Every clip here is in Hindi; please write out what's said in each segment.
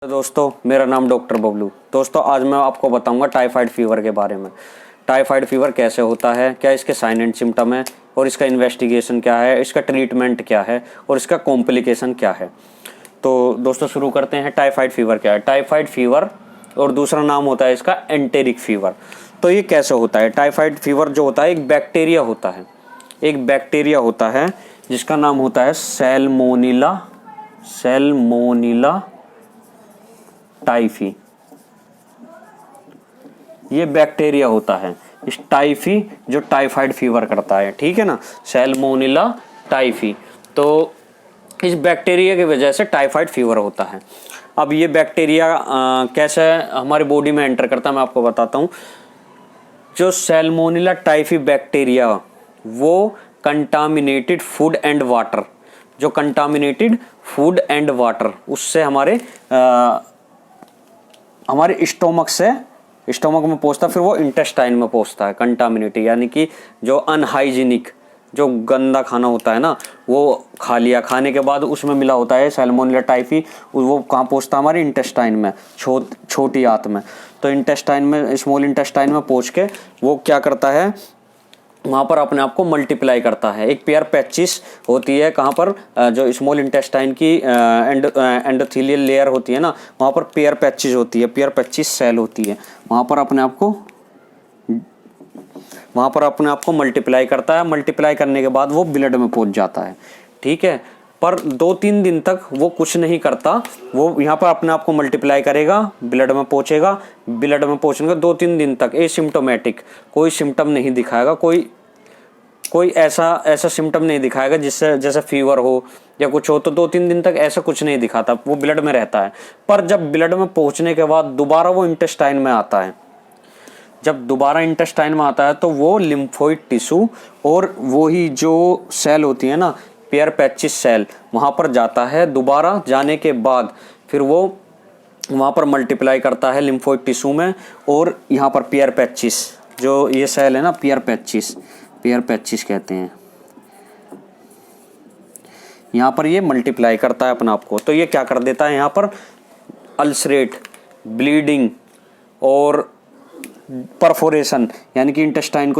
दोस्तों मेरा नाम डॉक्टर बबलू। दोस्तों आज मैं आपको बताऊंगा टाइफाइड फीवर के बारे में। टाइफाइड फीवर कैसे होता है, क्या इसके साइन एंड सिम्टम है और इसका इन्वेस्टिगेशन क्या है, इसका ट्रीटमेंट क्या है और इसका कॉम्प्लिकेशन क्या है। तो दोस्तों शुरू करते हैं। टाइफाइड फीवर क्या है? टाइफाइड फीवर और दूसरा नाम होता है इसका एंटेरिक फीवर। तो ये कैसे होता है? टाइफाइड फीवर जो होता है एक बैक्टीरिया होता है, एक बैक्टीरिया होता है जिसका नाम होता है सैल्मोनेला टाइफी। ये बैक्टीरिया होता है इस टाइफी जो टाइफाइड फीवर करता है, ठीक है ना, सैल्मोनेला टाइफी। तो इस बैक्टीरिया की वजह से टाइफाइड फीवर होता है। अब ये बैक्टीरिया कैसे हमारी बॉडी में एंटर करता है मैं आपको बताता हूँ। जो सैल्मोनेला टाइफी बैक्टीरिया वो कंटामिनेटेड फूड एंड वाटर, जो कंटामिनेटेड फूड एंड वाटर उससे हमारे स्टोमक में पहुंचता, फिर वो इंटेस्टाइन में पहुंचता है। कंटामिनेटेड यानी कि जो अनहाइजीनिक, जो गंदा खाना होता है ना, वो खा लिया, खाने के बाद उसमें मिला होता है सैल्मोनेला टाइफी। वो कहाँ पहुंचता है? हमारे इंटेस्टाइन में, छोटी आंत में। तो इंटेस्टाइन में, स्मॉल इंटेस्टाइन में पहुंच के वो क्या करता है, वहाँ पर अपने आप को मल्टीप्लाई करता है। एक पेयर पैचिस होती है कहाँ पर, जो स्मॉल इंटेस्टाइन की एंडोथेलियल लेयर होती है ना, वहाँ पर पेयर पैचिस होती है, पेयर पैचिस सेल होती है। वहाँ पर अपने आप को मल्टीप्लाई करता है। मल्टीप्लाई करने के बाद वो ब्लड में पहुँच जाता है, ठीक है। पर 2-3 दिन तक वो कुछ नहीं करता, वो यहाँ पर अपने आप को मल्टीप्लाई करेगा, ब्लड में पहुँचेगा। ब्लड में पहुँचने के 2-3 दिन तक एसिम्प्टोमेटिक, कोई सिम्टम नहीं दिखाएगा, कोई ऐसा सिम्टम नहीं दिखाएगा जिससे जैसे फीवर हो या कुछ हो। तो 2-3 दिन तक ऐसा कुछ नहीं दिखाता, वो ब्लड में रहता है। पर जब ब्लड में पहुँचने के बाद दोबारा वो इंटेस्टाइन में आता है, जब दोबारा इंटेस्टाइन में आता है तो वो लिम्फोइड टिश्यू और वही जो सेल होती है ना, पेयर पैचिस सेल, वहाँ पर जाता है। दोबारा जाने के बाद फिर वो वहाँ पर मल्टीप्लाई करता है लिम्फोइड टिश्यू में, और यहाँ पर पेयर पैचिस, जो ये सेल है ना, पेयर पैचिस कहते हैं, यहाँ पर ये मल्टीप्लाई करता है अपने आप को। तो ये क्या कर देता है, यहाँ पर अल्सरेट, ब्लीडिंग और परफोरेशन, यानी कि इंटेस्टाइन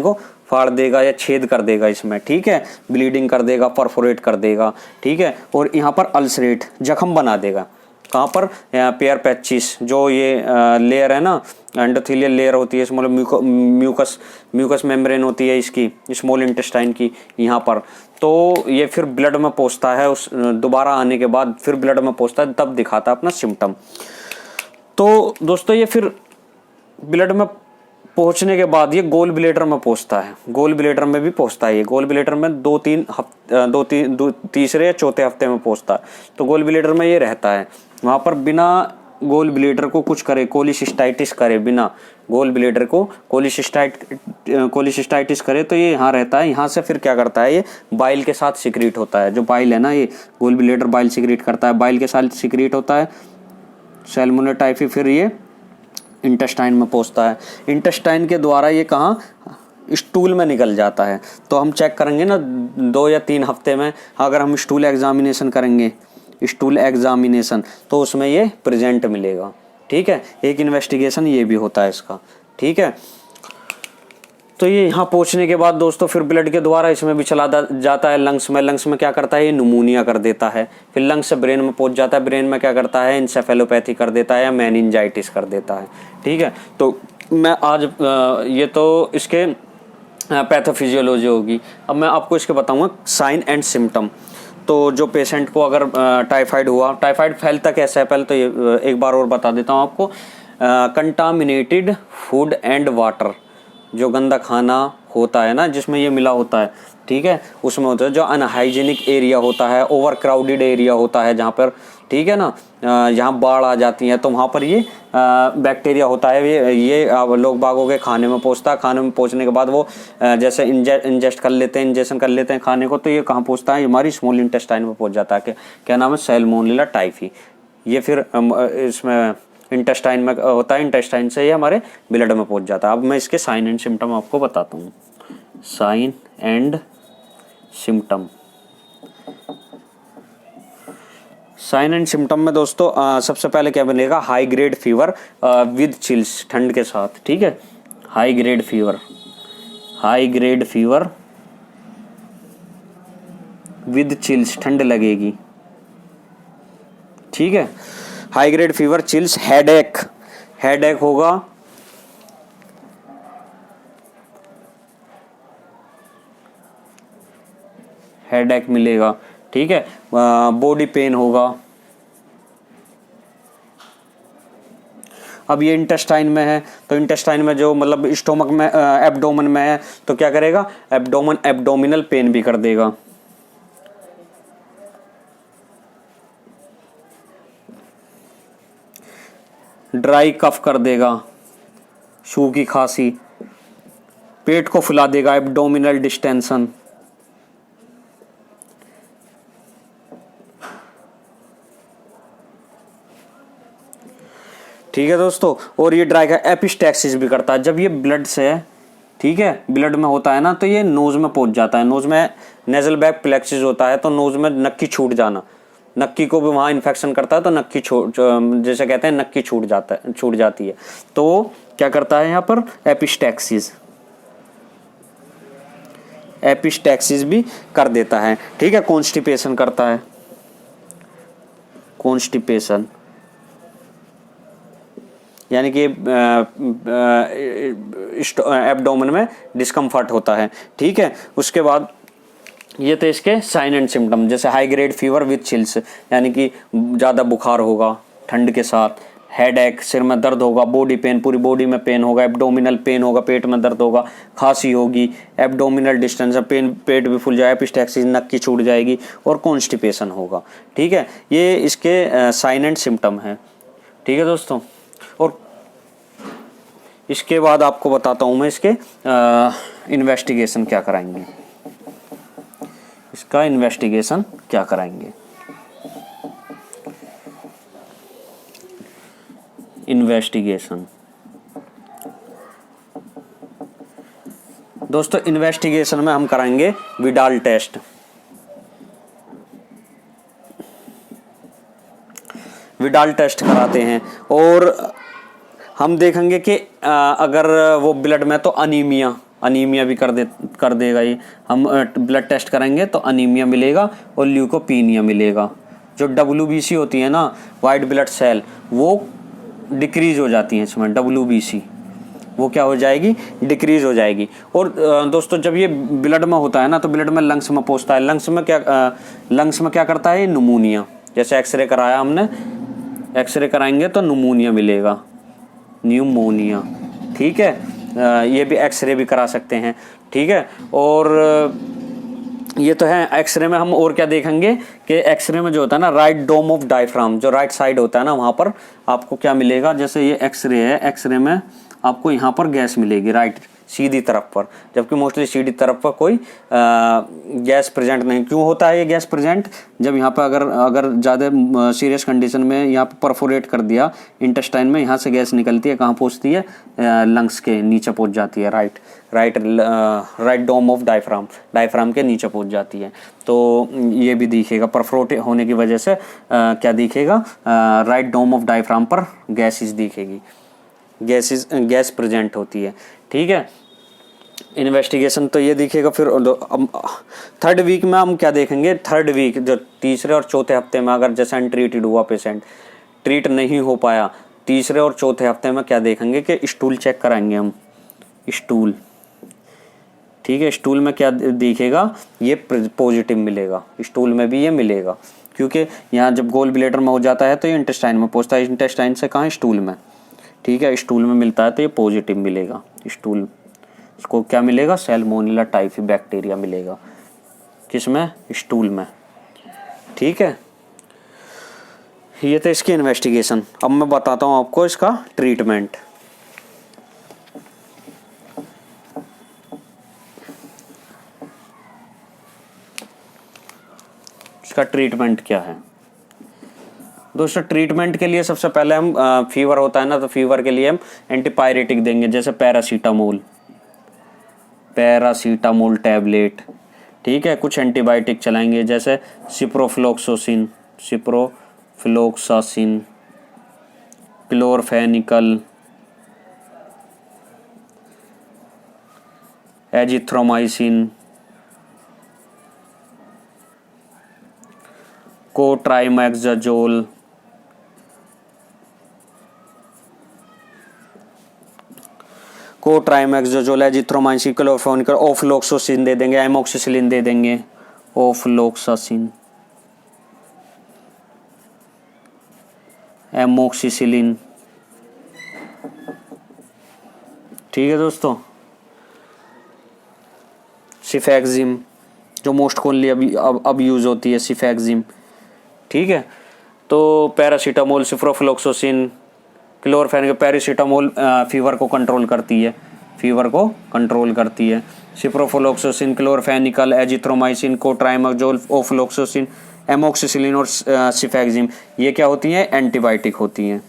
को फाड़ देगा या छेद कर देगा इसमें, ठीक है। ब्लीडिंग कर देगा, परफोरेट कर देगा, ठीक है। और यहाँ पर अल्सरेट, जख्म बना देगा। कहाँ पर? पेयर पैचिस, जो ये लेयर है ना, एंडोथेलियल लेयर होती है, स्मॉल म्यूकस मेम्ब्रेन होती है इसकी, स्मॉल इंटेस्टाइन की, यहाँ पर। तो ये फिर ब्लड में पहुँचता है, उस दोबारा आने के बाद फिर ब्लड में पहुँचता है, तब दिखाता है अपना सिम्टम। तो दोस्तों ये फिर ब्लड में पहुंचने के बाद ये गोल ब्लैडर में पहुंचता है, गोल ब्लैडर में भी पहुंचता है। ये गोल ब्लैडर में तीसरे या चौथे हफ्ते में पहुंचता है। तो गोल ब्लैडर में ये रहता है, वहाँ पर बिना गोल ब्लैडर को कुछ करे, कोलिसिस्टाइटिस करे, बिना गोल ब्लैडर को कोलिसिस्टाइटिस करे, तो ये यहाँ रहता है। यहाँ से फिर क्या करता है, ये बाइल के साथ सिक्रीट होता है। जो बाइल है ना, ये गोल ब्लैडर बाइल सिक्रीट करता है, बाइल के साथ सिक्रीट होता है सैल्मोनेला टाइफी। फिर ये इंटेस्टाइन में पहुंचता है। इंटेस्टाइन के द्वारा ये कहाँ? स्टूल में निकल जाता है। तो हम चेक करेंगे ना 2 या 3 हफ्ते में, अगर हम स्टूल एग्जामिनेशन करेंगे, तो उसमें ये प्रेजेंट मिलेगा, ठीक है। एक इन्वेस्टिगेशन ये भी होता है इसका, ठीक है। तो ये यहाँ पहुँचने के बाद दोस्तों फिर ब्लड के द्वारा इसमें भी चला जाता है लंग्स में। लंग्स में क्या करता है, ये निमोनिया कर देता है। फिर लंग्स से ब्रेन में पहुँच जाता है। ब्रेन में क्या करता है, इंसेफेलोपैथी कर देता है या मेनिंजाइटिस कर देता है, ठीक है। तो मैं आज ये तो इसके पैथोफिजियोलॉजी होगी। अब मैं आपको इसके बताऊँगा साइन एंड सिम्टम। तो जो पेशेंट को अगर टाइफाइड हुआ, टाइफाइड फैलता कैसे है, पहले तो ये एक बार और बता देता हूँ आपको। कंटामिनेटेड फूड एंड वाटर, जो गंदा खाना होता है ना, जिसमें ये मिला होता है, ठीक है, उसमें होता है। जो अनहाइजीनिक एरिया होता है, ओवर क्राउडेड एरिया होता है जहाँ पर, ठीक है ना, यहाँ बाढ़ आ जाती है, तो वहाँ पर ये बैक्टीरिया होता है। ये लोग बागों के खाने में पहुँचता है। खाने में पहुँचने के बाद वो जैसे इंजेक्शन कर लेते हैं खाने को, तो ये कहाँ पहुँचता है, हमारी स्मॉल इंटेस्टाइन में पहुँच जाता है। क्या नाम है? Salmonella typhi. ये फिर इसमें इंटेस्टाइन में होता है, इंटेस्टाइन से ये हमारे ब्लड में पहुंच जाता है। अब मैं इसके साइन एंड सिम्टम आपको बताता हूँ। Sign and symptom, sign and symptom में दोस्तों सबसे पहले क्या बनेगा, high grade fever with chills, ठंड के साथ, ठीक है। High grade fever, high grade fever with chills, ठंड लगेगी, ठीक है। High grade fever, chills, headache, headache होगा, हेडेक मिलेगा, ठीक है। बॉडी पेन होगा। अब ये इंटेस्टाइन में है, तो इंटेस्टाइन में जो मतलब स्टोमक में, एब्डोमेन में है, तो क्या करेगा, एब्डोमेन, एब्डोमिनल पेन भी कर देगा। ड्राई कफ कर देगा, सूखी खांसी, पेट को फुला देगा, एब्डोमिनल डिस्टेंशन, ठीक है दोस्तों। और ये ड्राई का एपिस्टैक्सिस भी करता है, जब ये ब्लड से, ठीक है, ब्लड में होता है ना, तो ये नोज में पहुंच जाता है, नोज में नेजल बैग प्लेक्सिस होता है, तो नोज में नक्की छूट जाना, नक्की को भी वहाँ इन्फेक्शन करता है, तो नक्की जैसे कहते हैं नक्की छूट जाती है, तो क्या करता है यहाँ पर, एपिस्टैक्सिस, एपिस्टैक्सिस भी कर देता है, ठीक है। कॉन्स्टिपेशन करता है, कॉन्स्टिपेशन यानी कि एब्डोमेन में डिस्कम्फर्ट होता है, ठीक है। उसके बाद ये थे इसके साइन एंड सिम्टम, जैसे high grade fever with chills, यानी कि ज़्यादा बुखार होगा ठंड के साथ, हेडेक, सिर में दर्द होगा, बॉडी पेन, पूरी बॉडी में पेन होगा, एब्डोमिनल पेन होगा, पेट में दर्द होगा, खांसी होगी, एब्डोमिनल डिस्टेंस, पेन, पेट भी फूल जाएगा, एपिस्टैक्सिस, नक्की छूट जाएगी, और कॉन्स्टिपेशन होगा, ठीक है। ये इसके साइन एंड सिम्टम है, ठीक है दोस्तों। और इसके बाद आपको बताता हूँ मैं इसके इन्वेस्टिगेशन क्या कराएंगे, इसका इन्वेस्टिगेशन क्या कराएंगे। इन्वेस्टिगेशन दोस्तों, इन्वेस्टिगेशन में हम कराएंगे विडाल टेस्ट, विडाल टेस्ट कराते हैं, और हम देखेंगे कि अगर वो ब्लड में तो अनीमिया भी कर देगा ये, हम ब्लड टेस्ट करेंगे तो अनीमिया मिलेगा और ल्यूकोपीनिया मिलेगा। जो WBC होती है ना, वाइट ब्लड सेल, वो डिक्रीज हो जाती है इसमें, WBC वो क्या हो जाएगी, डिक्रीज हो जाएगी। और दोस्तों जब ये ब्लड में होता है ना, तो ब्लड में लंग्स में पहुंचता है, लंग्स में क्या करता है, न्यूमोनिया, जैसे एक्सरे कराया हमने, एक्सरे कराएंगे तो न्यूमोनिया मिलेगा, न्यूमोनिया, ठीक है। ये भी एक्सरे भी करा सकते हैं, ठीक है। और ये तो है एक्सरे में। हम और क्या देखेंगे कि एक्सरे में जो होता है ना, राइट डोम ऑफ डायफ्राम, जो राइट साइड होता है ना, वहाँ पर आपको क्या मिलेगा, जैसे ये एक्सरे है, एक्सरे में आपको यहाँ पर गैस मिलेगी, राइट सीधी तरफ पर, जबकि मोस्टली सीधी तरफ पर कोई गैस प्रेजेंट नहीं। क्यों होता है ये गैस प्रेजेंट, जब यहाँ पर अगर ज़्यादा सीरियस कंडीशन में यहाँ पर परफोरेट कर दिया इंटेस्टाइन में, यहाँ से गैस निकलती है, कहाँ पहुँचती है, लंग्स के नीचे पहुँच जाती है, राइट डोम ऑफ डायफ्राम के नीचे पहुँच जाती है। तो ये भी दिखेगा, परफोरेट होने की वजह से क्या दिखेगा, राइट डोम ऑफ डायफ्राम पर गैसेस दिखेगी, गैस प्रेजेंट होती है, ठीक है। इन्वेस्टिगेशन तो ये दिखेगा। फिर थर्ड वीक में हम क्या देखेंगे, थर्ड वीक जो तीसरे और चौथे हफ्ते में, अगर जैसे अनट्रीटेड हुआ पेशेंट, ट्रीट नहीं हो पाया, तीसरे और चौथे हफ्ते में क्या देखेंगे कि स्टूल चेक कराएंगे हम, स्टूल, ठीक है। स्टूल में क्या दिखेगा, ये पॉजिटिव मिलेगा, स्टूल में भी ये मिलेगा, क्योंकि यहाँ जब गोल ब्लैडर में हो जाता है तो ये इंटेस्टाइन में पहुँचता है, इंटेस्टाइन से कहाँ, स्टूल में, ठीक है। स्टूल में मिलता है तो ये पॉजिटिव मिलेगा, स्टूल, इसको क्या मिलेगा, सैल्मोनेला टाइफी बैक्टीरिया मिलेगा, किसमें, स्टूल में, ठीक है। ये तो इसकी इन्वेस्टिगेशन। अब मैं बताता हूँ आपको इसका ट्रीटमेंट। इसका ट्रीटमेंट क्या है दोस्तों, ट्रीटमेंट के लिए सबसे पहले हम फीवर होता है ना, तो फीवर के लिए हम एंटीपायरेटिक देंगे, जैसे पैरासीटामोल टैबलेट, ठीक है। कुछ एंटीबायोटिक चलाएंगे, जैसे सिप्रोफ्लोक्सोसिन फ्लोक्सासिन, क्लोरफेनिकल, एजिथ्रोमाइसिन, कोट्राइमेक्साजोल, एजिथ्रोमाइसिन, क्लोरफेनिकल, ओफ्लोक्सासिन दे देंगे, एमोक्सिसिलिन दे देंगे, ओफ्लोक्सासिन, एमोक्सिसिलिन। ठीक है दोस्तों। सिफेक्जिम जो मोस्ट कॉमनली अब यूज होती है, सिफेक्जिम। ठीक है। तो पैरासीटामोल, सिफ्रोफ्लोक्सासिन, क्लोरफेनिकल, पैरासीटामोल फीवर को कंट्रोल करती है, फीवर को कंट्रोल करती है। सिफ्रोफ्लोक्सासिन, क्लोरफेनिकल, एजिथ्रोमाइसिन, कोट्राइमेक्साजोल, ओफ्लोक्सासिन, एमोक्सिसिलिन और सिफेक्जिम, ये क्या होती हैं? एंटीबायोटिक होती हैं,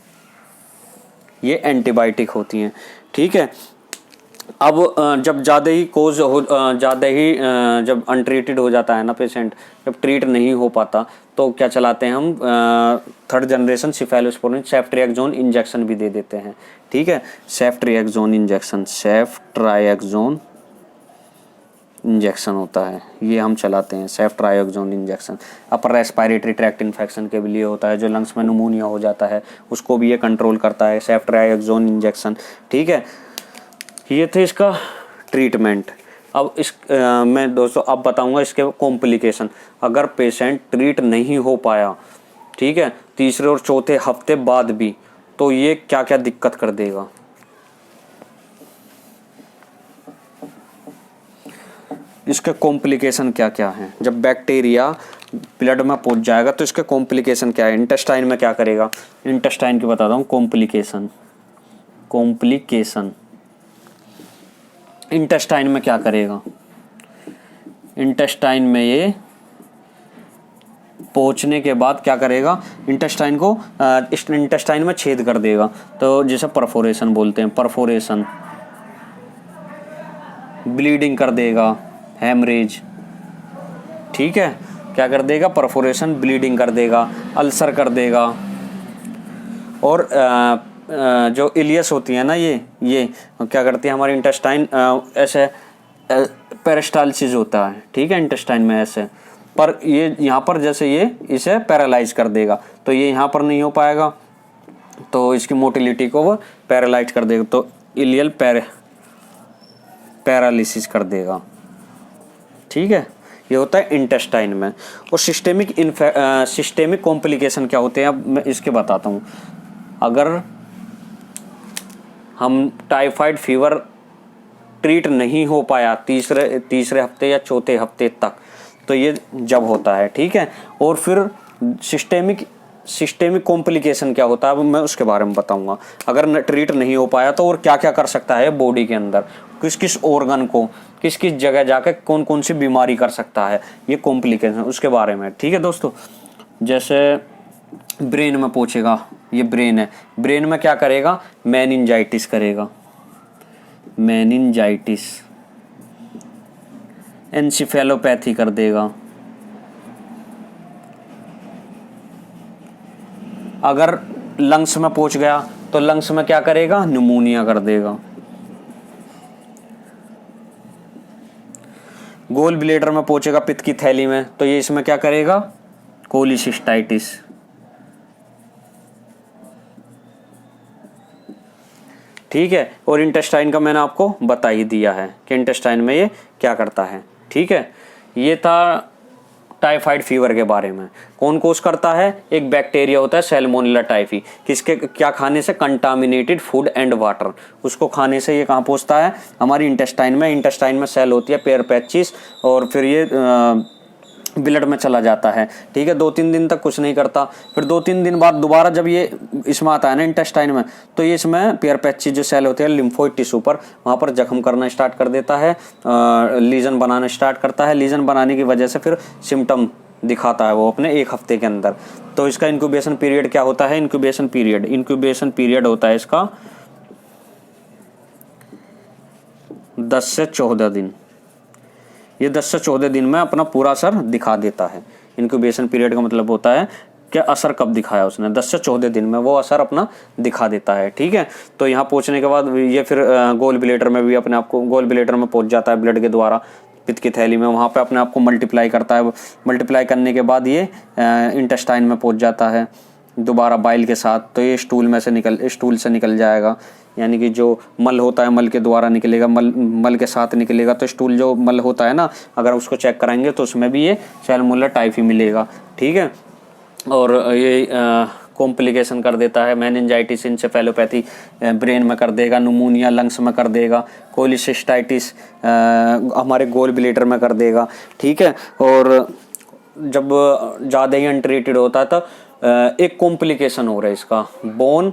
ये एंटीबायोटिक होती हैं। ठीक है। अब जब ज़्यादा ही कोज हो, ज़्यादा ही जब अनट्रीटेड हो जाता है ना पेशेंट, जब ट्रीट नहीं हो पाता, तो क्या चलाते हैं हम? Third generation cephalosporin ceftriaxone injection भी दे देते हैं। ठीक है। सेफ्ट्रिएक्सोन इंजेक्शन, सेफ्ट्राइएक्सोन इंजेक्शन होता है, ये हम चलाते हैं, ceftriaxone injection. Upper respiratory tract infection के लिए होता है, जो लंग्स में निमोनिया हो जाता है उसको भी ये कंट्रोल करता है, सेफ्ट्राइएक्सोन इंजेक्शन। ठीक है। ये थे इसका ट्रीटमेंट। अब मैं दोस्तों अब बताऊंगा इसके कॉम्प्लिकेशन। अगर पेशेंट ट्रीट नहीं हो पाया, ठीक है, तीसरे और चौथे हफ्ते बाद भी, तो ये क्या क्या दिक्कत कर देगा। इसके कॉम्प्लिकेशन क्या क्या हैं। जब बैक्टीरिया ब्लड में पहुंच जाएगा तो इसके कॉम्प्लिकेशन क्या है, इंटेस्टाइन में क्या करेगा। इंटेस्टाइन की बताता हूँ कॉम्प्लिकेशन। इंटेस्टाइन में क्या करेगा, इंटेस्टाइन में ये पहुंचने के बाद क्या करेगा, इंटेस्टाइन को इंटेस्टाइन में छेद कर देगा, तो जिसे परफोरेशन बोलते हैं, परफोरेशन। ब्लीडिंग कर देगा, हेमरेज। ठीक है। क्या कर देगा, परफोरेशन, ब्लीडिंग कर देगा, अल्सर कर देगा। और जो इलियस होती है ना, ये क्या करती है हमारी इंटेस्टाइन, ऐसे पेरिस्टाल्सिस होता है। ठीक है। इंटेस्टाइन में ऐसे, पर ये यहाँ पर जैसे ये इसे पैरालाइज कर देगा, तो ये यहाँ पर नहीं हो पाएगा, तो इसकी मोटिलिटी को वो पैरालाइज कर देगा, तो इलियल पैरालिसिस कर देगा। ठीक है। ये होता है इंटेस्टाइन में। और सिस्टेमिक कॉम्प्लिकेशन क्या होते हैं, अब मैं इसके बताता हूँ। अगर हम टाइफाइड फीवर ट्रीट नहीं हो पाया तीसरे हफ्ते या चौथे हफ्ते तक, तो ये जब होता है। ठीक है। और फिर सिस्टेमिक कॉम्प्लिकेशन क्या होता है, अब मैं उसके बारे में बताऊंगा। अगर ट्रीट नहीं हो पाया तो और क्या क्या कर सकता है बॉडी के अंदर, किस किस ऑर्गन को, किस किस जगह जाकर कौन कौन सी बीमारी कर सकता है, ये कॉम्प्लिकेशन उसके बारे में। ठीक है दोस्तों। जैसे ब्रेन में पूछेगा, ये ब्रेन है, ब्रेन में क्या करेगा, मेनिंजाइटिस करेगा, मेनिंजाइटिस, एंसेफेलोपैथी कर देगा। अगर लंग्स में पहुंच गया तो लंग्स में क्या करेगा, निमोनिया कर देगा। गोल ब्लेडर में पहुंचेगा पित्त की थैली में, तो ये इसमें क्या करेगा, कोलिसिस्टाइटिस। ठीक है। और इंटेस्टाइन का मैंने आपको बता ही दिया है कि इंटेस्टाइन में ये क्या करता है। ठीक है। ये था टाइफाइड फीवर के बारे में। कौन कोस करता है, एक बैक्टीरिया होता है सैल्मोनेला टाइफी, किसके क्या खाने से, कंटामिनेटेड फूड एंड वाटर, उसको खाने से ये कहाँ पहुँचता है, हमारी इंटेस्टाइन में। इंटेस्टाइन में सेल होती है पेयर पैचिस, और फिर ये ब्लड में चला जाता है। ठीक है। 2-3 दिन तक कुछ नहीं करता, फिर 2-3 दिन बाद दोबारा जब ये इसमें आता है ना इंटेस्टाइन में, तो ये इसमें पेयर पैचिस जो सेल होते हैं लिम्फोइड टिश्यू पर, वहाँ पर जख्म करना स्टार्ट कर देता है, लीजन बनाना स्टार्ट करता है। लीजन बनाने की वजह से फिर सिम्टम दिखाता है वो अपने 1 हफ्ते के अंदर। तो इसका इंक्यूबेशन पीरियड क्या होता है, इंक्यूबेशन पीरियड होता है इसका 10 से 14 दिन। ये 10 से 14 दिन में अपना पूरा असर दिखा देता है। इंक्यूबेशन पीरियड का मतलब होता है क्या असर कब दिखाया उसने, 10 से 14 दिन में वो असर अपना दिखा देता है। ठीक है, तो यहाँ पहुँचने के बाद ये फिर गोल ब्लेडर में भी अपने आप को, गोल ब्लेडर में पहुँच जाता है ब्लड के द्वारा पित्त की थैली में, वहाँ पे अपने आप को मल्टीप्लाई करता है। मल्टीप्लाई करने के बाद ये इंटेस्टाइन में पहुँच जाता है दोबारा बाइल के साथ, तो ये स्टूल से निकल जाएगा, यानी कि जो मल होता है मल के द्वारा निकलेगा, मल के साथ निकलेगा। तो स्टूल जो मल होता है ना, अगर उसको चेक कराएंगे तो उसमें भी ये सैल्मोनेला टाइफी मिलेगा। ठीक है, और ये कॉम्प्लिकेशन कर देता है, मेनिंजाइटिस इंसेफेलोपैथी ब्रेन में कर देगा, न्यूमोनिया लंग्स में कर देगा, कोलिसिस्टाइटिस हमारे गोल ब्लेडर में कर देगा। ठीक है, और जब ज़्यादा ही अनट्रीटेड होता है तो एक कॉम्प्लिकेशन हो रहा है इसका, बोन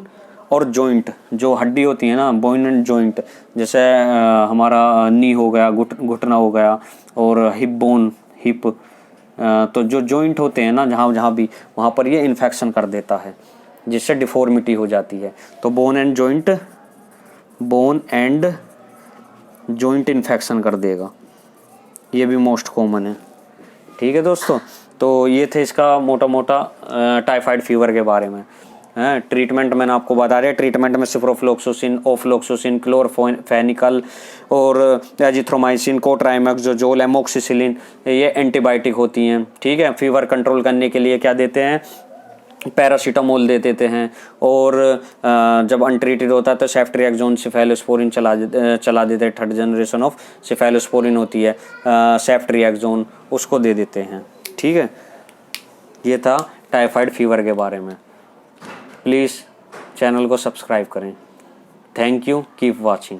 और जॉइंट, जो हड्डी होती है ना, बोन एंड जॉइंट, जैसे हमारा नी हो गया, घुटना हो गया, और हिप बोन, हिप, तो जो जॉइंट होते हैं ना जहाँ जहाँ भी, वहाँ पर ये इन्फेक्शन कर देता है, जिससे डिफॉर्मिटी हो जाती है। तो बोन एंड जॉइंट इन्फेक्शन कर देगा, ये भी मोस्ट कॉमन है। ठीक है दोस्तों, तो ये थे इसका मोटा मोटा टाइफाइड फीवर के बारे में। ट्रीटमेंट मैंने आपको बता दिया। ट्रीटमेंट में सिप्रोफ्लोक्सासिन, ओफ्लोक्सासिन, क्लोरफेनिकल और एजिथ्रोमाइसिन, कोट्राइमेक्सोजोल, एमोक्सिसिलिन, ये एंटीबायोटिक होती हैं। ठीक है, फीवर कंट्रोल करने के लिए क्या देते हैं, पैरासीटामोल दे देते हैं, और जब अनट्रीटेड होता है तो सेफ्ट्रिएक्सोन, सिफेलोस्पोरिन चला देते हैं। 3rd जनरेशन ऑफ सिफेलोस्पोरिन होती है सेफ्ट्रिएक्सोन, उसको दे देते हैं। ठीक है, ये था टाइफाइड फीवर के बारे में। प्लीज़ चैनल को सब्सक्राइब करें। Thank you, keep watching.